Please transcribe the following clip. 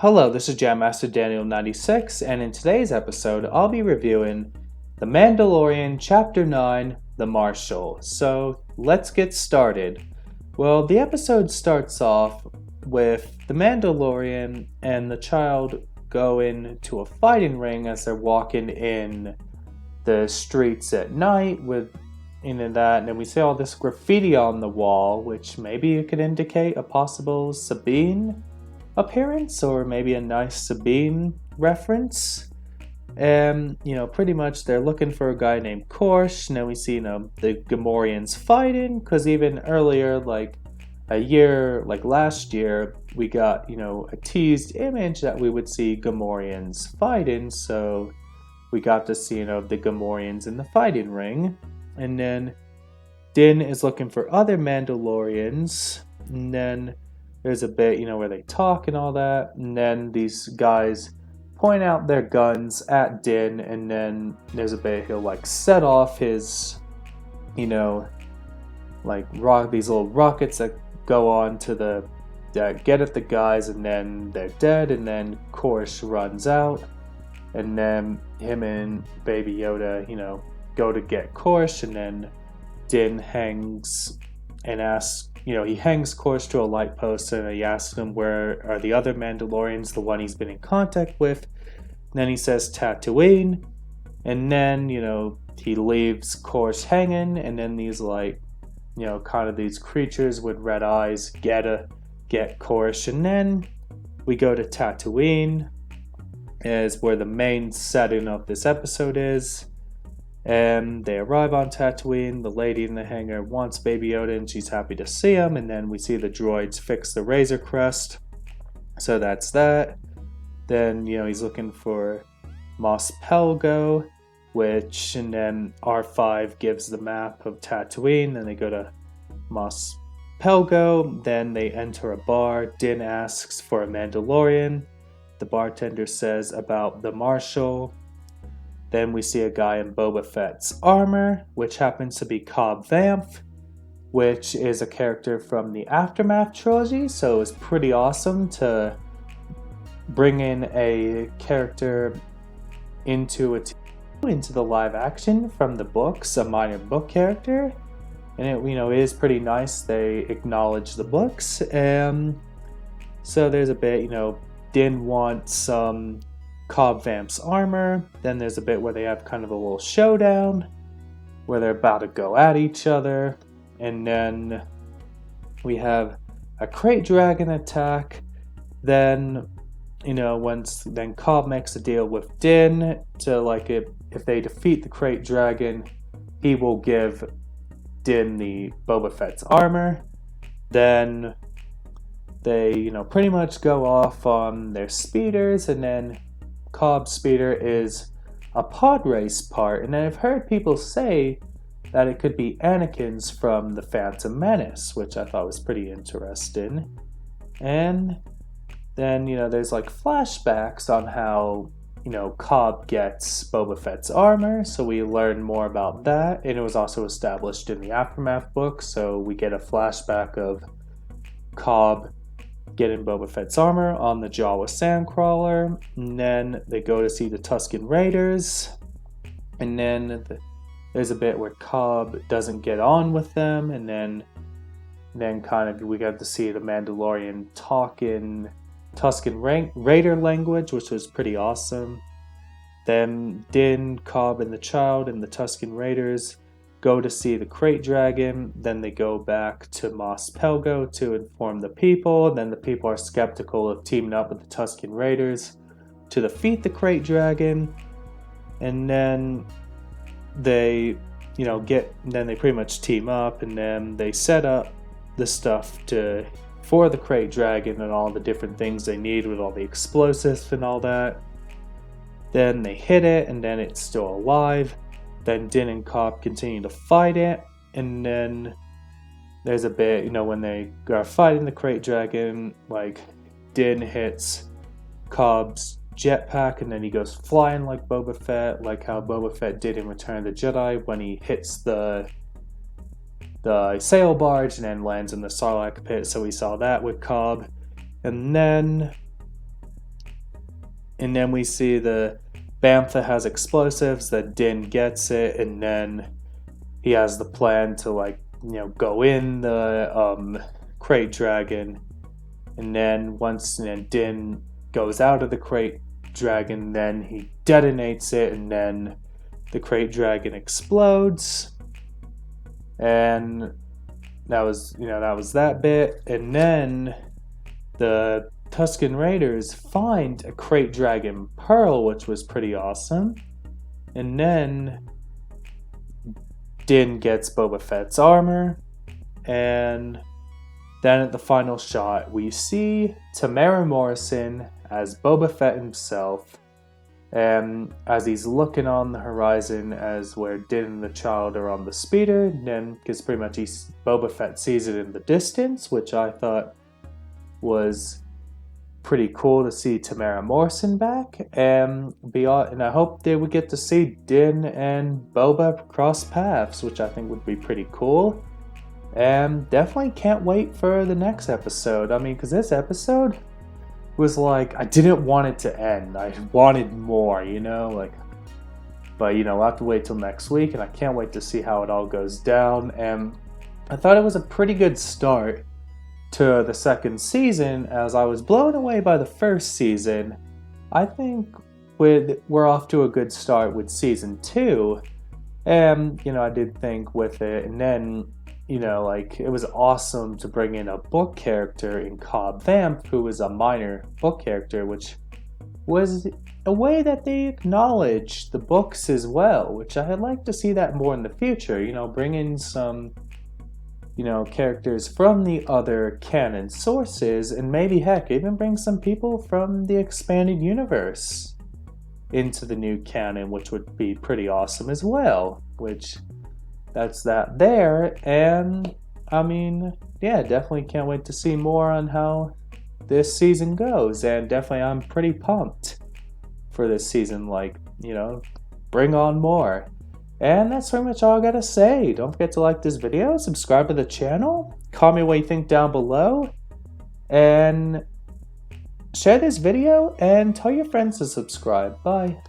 Hello, this is Jam Master Daniel 96, and in today's episode, I'll be reviewing The Mandalorian Chapter 9, The Marshal. So, let's get started. Well, the episode starts off with the Mandalorian and the child going to a fighting ring as they're walking in the streets at night with that, and then we see all this graffiti on the wall, which maybe it could indicate a possible Sabine appearance or maybe a nice Sabine reference. And pretty much they're looking for a guy named Korsh. Now we see the Gamorreans fighting, because even earlier, like last year, we got a teased image that we would see Gamorreans fighting. So we got to see the Gamorreans in the fighting ring. And then Din is looking for other Mandalorians, and then there's a bit, where they talk and all that, and then these guys point out their guns at Din, and then there's a bit he'll set off his, these little rockets that go on to that get at the guys, and then they're dead, and then Korsh runs out, and then him and Baby Yoda, go to get Korsh, and then Din hangs and asks, he hangs Korsh to a light post, and he asks him where are the other Mandalorians, the one he's been in contact with. And then he says Tatooine, and then, he leaves Korsh hanging, and then these kind of these creatures with red eyes get Korsh, and then we go to Tatooine, is where the main setting of this episode is. And they arrive on Tatooine. The lady in the hangar wants Baby Yoda, and she's happy to see him. And then we see the droids fix the Razor Crest. So that's that. Then, he's looking for Mos Pelgo, and then R5 gives the map of Tatooine. Then they go to Mos Pelgo. Then they enter a bar. Din asks for a Mandalorian. The bartender says about the Marshal. Then we see a guy in Boba Fett's armor, which happens to be Cobb Vanth, which is a character from the Aftermath trilogy, so it's pretty awesome to bring in a character into the live action from the books, a minor book character. And it is pretty nice they acknowledge the books. So there's a bit, Din wants some Cobb Vanth's armor. Then there's a bit where they have kind of a little showdown where they're about to go at each other, and then we have a crate dragon attack. Then then Cobb makes a deal with Din to if they defeat the crate dragon, he will give Din the Boba Fett's armor. Then they pretty much go off on their speeders, and then Cobb's speeder is a pod race part, and I've heard people say that it could be Anakin's from The Phantom Menace, which I thought was pretty interesting. And then, there's flashbacks on how, Cobb gets Boba Fett's armor, so we learn more about that, and it was also established in the Aftermath book, so we get a flashback of Cobb getting Boba Fett's armor on the Jawa Sandcrawler, and then they go to see the Tusken Raiders, and then there's a bit where Cobb doesn't get on with them, and then kind of we got to see the Mandalorian talk in Tusken Raider language, which was pretty awesome. Then Din, Cobb, and the child and the Tusken Raiders go to see the crate dragon. Then they go back to Mos Pelgo to inform the people. Then the people are skeptical of teaming up with the Tusken Raiders to defeat the crate dragon. And then they, then they pretty much team up, and then they set up the stuff for the crate dragon and all the different things they need with all the explosives and all that. Then they hit it, and then it's still alive. Then Din and Cobb continue to fight it, and then there's a bit, when they are fighting the crate dragon, Din hits Cobb's jetpack, and then he goes flying like Boba Fett, like how Boba Fett did in Return of the Jedi when he hits the sail barge and then lands in the Sarlacc pit. So we saw that with Cobb, and then And then we see the Bantha has explosives, that Din gets it, and then he has the plan to, like, you know, go in the crate dragon. And then once Din goes out of the crate dragon, then he detonates it, and then the crate dragon explodes. And that was that bit. And then the Tusken Raiders find a crate dragon pearl, which was pretty awesome. And then Din gets Boba Fett's armor. And then at the final shot, we see Tamara Morrison as Boba Fett himself, as he's looking on the horizon as where Din and the child are on the speeder. Then, because pretty much Boba Fett sees it in the distance, which I thought was pretty cool to see Tamara Morrison back. And I hope they would get to see Din and Boba cross paths, which I think would be pretty cool. And definitely can't wait for the next episode. I mean, because this episode was like, I didn't want it to end. I wanted more, you know? Like, but, you know, we'll have to wait till next week, and I can't wait to see how it all goes down. And I thought it was a pretty good start to the second season, as I was blown away by the first season. I think we're off to a good start with season 2. And, you know, I did think with it, and then, you know, like, it was awesome to bring in a book character in Cobb Vanth, who was a minor book character, which was a way that they acknowledged the books as well, which I'd like to see that more in the future. You know, bring in some, you know, characters from the other canon sources, and maybe, heck, even bring some people from the expanded universe into the new canon, which would be pretty awesome as well, which... that's that there. And I mean, yeah, definitely can't wait to see more on how this season goes. And definitely I'm pretty pumped for this season. Like, you know, bring on more. And that's pretty much all I gotta say. Don't forget to like this video, subscribe to the channel, comment what you think down below, and share this video and tell your friends to subscribe. Bye.